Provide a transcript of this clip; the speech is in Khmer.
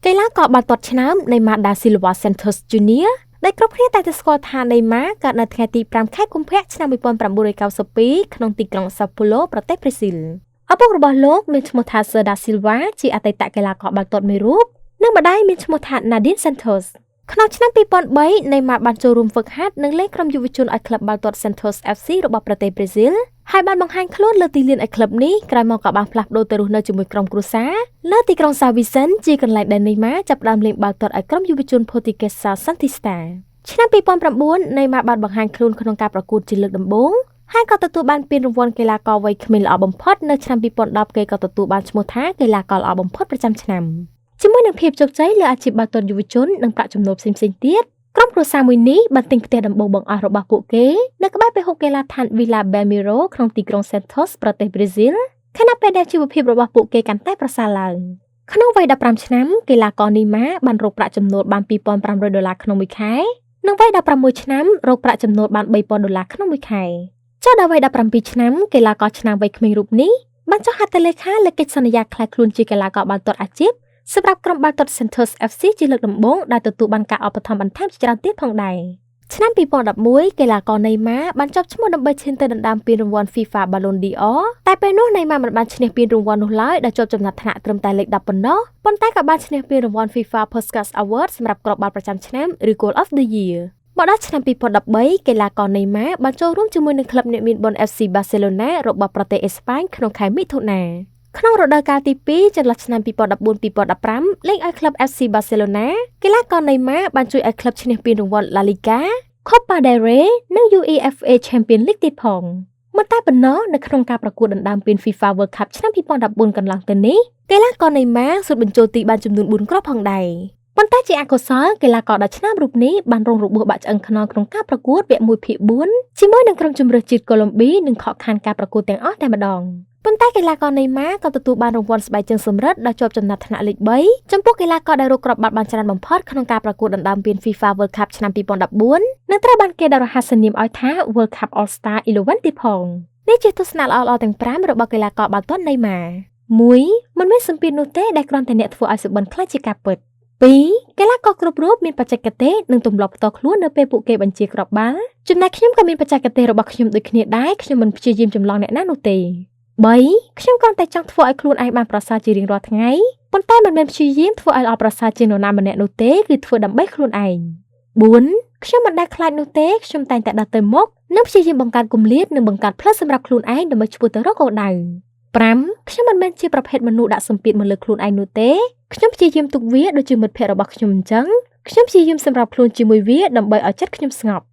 កីឡាករបាល់ទាត់ឆ្នើម Neymar da Silva Santos Jr. ដែលគ្រប់គ្នាតែងតែស្គាល់ថា Neymar កើតនៅថ្ងៃទី 5 ខែកុម្ភៈឆ្នាំ 1992 ក្នុងទីក្រុង Sao Paulo ប្រទេសប្រេស៊ីលឪពុករបស់លោកមានឈ្មោះថា Sir da Silva ជាអតីតកីឡាករបាល់ទាត់មួយរូបនិងម្ដាយមានឈ្មោះថា Nadine Santos ក្នុងឆ្នាំ 2003 Neymar បានចូលរួមហ្វឹកហាត់និងលេងក្រុមយុវជនឲ្យក្លឹបបាល់ទាត់ Santos FC របស់ប្រទេសប្រេស៊ីលហើយបានបង្ហាញខ្លួនលើទីលានឲ្យក្លឹបនេះក្រោយមកក៏បានផ្លាស់ប្ដូរទៅរស់នៅជាមួយក្រុមគ្រួសារនៅទីក្រុង São Vicente ជាកន្លែងដែល Neymar ចាប់ផ្ដើមលេងបាល់ទាត់ឲ្យក្រុមយុវជន Portuguesa Santista ឆ្នាំ 2009 Neymar បានបង្ហាញខ្លួនក្នុងការប្រកួតជាលើកដំបូងហើយក៏ទទួលបានពានរង្វាន់កីឡាករវ័យក្មេងល្អបំផុតនៅឆ្នាំ 2010 គេក៏ទទួលបានឈ្មោះថាកីឡាករល្អបំផុតប្រចាំឆ្នាំជាមួយនឹងភាពជោគជ័យលើអាជីពបាល់ទាត់យុវជននិងប្រាក់ចំណូលផ្សេងៗទៀតក្រុមគ្រួសារមួយនេះបានទិញផ្ទះដំបូងបង្អស់របស់ពួកគេនៅក្បែរពហុកីឡដ្ឋាន Vila Belmiro ក្នុងទីក្រុង Santos ប្រទេសប្រេស៊ីលខណៈពេលដែលជីវភាពរបស់ពួកគេកាន់តែប្រសើរឡើងក្នុងវ័យ 15 ឆ្នាំកីឡាករ Neymar បានរកប្រាក់ចំណូលបាន $2,500 ក្នុងមួយខែនិងវ័យ 16 ឆ្នាំរកប្រាក់ចំណូលបាន $3,000 ក្នុងមួយខែចុះដល់វ័យ 17 ឆ្នាំកីឡាករឆ្នាំវ័យក្មេងរូបនេះបានចុះហត្ថលេខាលើកិច្ចសន្យាក្លាយខ្លួនជាកីឡាករបាល់ទាត់អាជីពសម្រាប់ក្រុមបាល់ទាត់ Santos FC ជាលើកដំបូងដែលទទួលបានការឧបត្ថម្ភបន្ថែមជាច្រើនទៀតផងដែរឆ្នាំ 2011 កីឡាករ Neymar បានជាប់ឈ្មោះដើម្បីឈានទៅដណ្ដើមពានរង្វាន់ FIFA Ballon d'Or តែពេលនោះ Neymar មិនបានឈ្នះពានរង្វាន់នោះឡើយដោយជាប់ចំណាត់ថ្នាក់ត្រឹមតែលេខ 10 ប៉ុណ្ណោះប៉ុន្តែក៏បានឈ្នះពានរង្វាន់ FIFA Puskas Award សម្រាប់គ្រាប់បាល់ប្រចាំឆ្នាំឬ Goal of the Year មកដល់ឆ្នាំ 2013 កីឡាករ Neymar បានចូលរួមជាមួយនឹងក្លឹបអ្នកមានបុណ្យ FC Barcelona របស់ប្រទេសអេស្ប៉ាញក្នុងខែមិថុនាក្នុងរដូវកាលទី 2 ចន្លោះឆ្នាំ 2014-2015 លេងឲ្យក្លឹប FC Barcelona កីឡាករ Neymar បានជួយឲ្យក្លឹបឈ្នះពានរង្វាន់ La Liga, Copa del Rey និង UEFA Champions League ទៀតផងមិនតែប៉ុណ្ណោះនៅក្នុងការប្រកួតដណ្ដើមពាន FIFA World Cup ឆ្នាំ 2014 កន្លងទៅនេះកីឡាករ Neymar ស៊ុតបញ្ចូលទីបានចំនួន 4 គ្រាប់ផងដែរប៉ុន្តែជាអកុសលកីឡាករដ៏ឆ្នើមរូបនេះបានរងរបួសបាក់ឆ្អឹងខ្នងក្នុងការប្រកួតវគ្គ 1 ភាគ 4 ជាមួយនឹងក្រុមជម្រើសជាតិកូឡុំប៊ីនិងខកខានការប្រកួតទាំងអស់តែម្ដងប៉ុន្តែកីឡាករ Neymar ក៏ទទួលបានរង្វាន់ស្បែកជើងសំរិទ្ធដែលជាប់ចំណាត់ថ្នាក់លេខ 3 ចំពោះកីឡាករដែលរកគ្រាប់បាល់បានច្រើនបំផុតក្នុងការប្រកួតដណ្ដើមពាន FIFA World Cup ឆ្នាំ 2014 និងត្រូវបានគេដាក់រហស្សនាមឲ្យថា World Cup All-Star 11 ទៀតផងនេះជាទស្សនៈល្អៗទាំង 5 របស់កីឡាករបាល់ទាត់ Neymar 1. មិនមានសម្ពាធនោះទេដែលគ្រាន់តែអ្នកធ្វើឲ្យសុបិនខ្លាចជាការពិត 2. កីឡាករគ្រប់រូបមានបច្ចេកទេសនិងទម្លាប់ផ្ទាល់ខ្លួននៅពេលពួកគេបញ្ជាគ្រាប់បាល់ចំណែកខ្ញុំក៏មានបច្ចេកទេសរបស់ខ្ញុំដូចគ្នាដែរខ្ញុំមិនព្យាយាមចម្លងអ្នកណានោះទេ 3. ខ្ញុំគ្រាន់តែចង់ធ្វើឲ្យខ្លួនឯងបានប្រសើរជារៀងរាល់ថ្ងៃប៉ុន្តែមិនមែនព្យាយាមធ្វើឲ្យល្អប្រសើរជាងនរណាម្នាក់នោះទេគឺធ្វើដើម្បីខ្លួនឯង 4. ខ្ញុំមិនដែលខ្លាចនោះទេខ្ញុំតែងតែដើរទៅមុខនិងព្យាយាមបង្កើតគម្លាតនិងបង្កើតផ្លូវសម្រាប់ខ្លួនឯងដើម្បីឆ្ពោះទៅរកគោលដៅ 5. ខ្ញុំមិនមែនជាប្រភេទមនុស្សដាក់សម្ពាធមកលើខ្លួនឯងនោះទេខ្ញុំព្យាយាមទុកវាដូចជាមិត្តភក្តិរបស់ខ្ញុំអញ្ចឹងខ្ញុំព្យាយាមសម្រាប់ខ្លួនជាមួយវាដើម្បីឲ្យចិត្តខ្ញុំស្ងប់